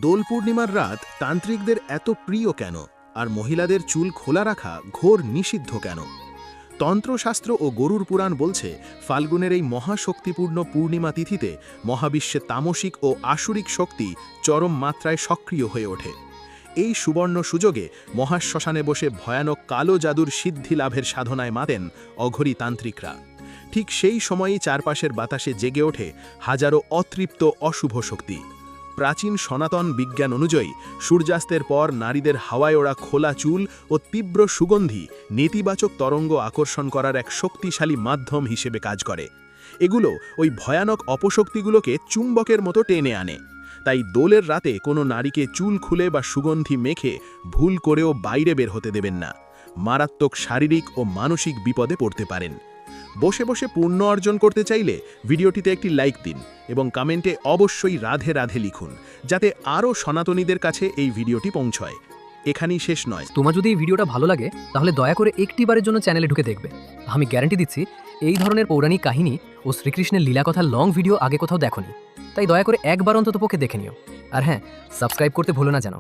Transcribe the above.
দোল পূর্ণিমার রাত তান্ত্রিকদের এত প্রিয় কেন, আর মহিলাদের চুল খোলা রাখা ঘোর নিষিদ্ধ কেন? তন্ত্রশাস্ত্র ও গরুর পুরাণ বলছে, ফাল্গুনের এই মহাশক্তিপূর্ণ পূর্ণিমা তিথিতে মহাবিশ্বে তামসিক ও আসুরিক শক্তি চরম মাত্রায় সক্রিয় হয়ে ওঠে। এই সুবর্ণ সুযোগে মহাশ্মশানে বসে ভয়ানক কালো জাদুর সিদ্ধি লাভের সাধনায় মাতেন অঘরী তান্ত্রিকরা। ঠিক সেই সময়ই চারপাশের বাতাসে জেগে ওঠে হাজারো অতৃপ্ত অশুভ শক্তি। প্রাচীন সনাতন বিজ্ঞান অনুযায়ী সূর্যাস্তের পর নারীদের হাওয়ায় ওড়া খোলা চুল ও তীব্র সুগন্ধি নেতিবাচক তরঙ্গ আকর্ষণ করার এক শক্তিশালী মাধ্যম হিসেবে কাজ করে। এগুলো ওই ভয়ানক অপশক্তিগুলোকে চুম্বকের মতো টেনে আনে। তাই দোলের রাতে কোনো নারীকে চুল খুলে বা সুগন্ধি মেখে ভুল করেও বাইরে বের হতে দেবেন না। মারাত্মক শারীরিক ও মানসিক বিপদে পড়তে পারেন। বসে বসে পুণ্য অর্জন করতে চাইলে ভিডিওটিতে একটি লাইক দিন এবং কমেন্টে অবশ্যই রাধে রাধে লিখুন, যাতে আরও সনাতনীদের কাছে এই ভিডিওটি পৌঁছয়। এখানেই শেষ নয়। তোমার যদি এই ভিডিওটা ভালো লাগে তাহলে দয়া করে একটিবারের জন্য চ্যানেলে ঢুকে দেখবে। আমি গ্যারান্টি দিচ্ছি এই ধরনের পৌরাণিক কাহিনী ও শ্রীকৃষ্ণের লীলা কথা লং ভিডিও আগে কোথাও দেখোনি। তাই দয়া করে একবার অন্তত পক্ষে দেখে নিও। আর হ্যাঁ, সাবস্ক্রাইব করতে ভুলো না যেন।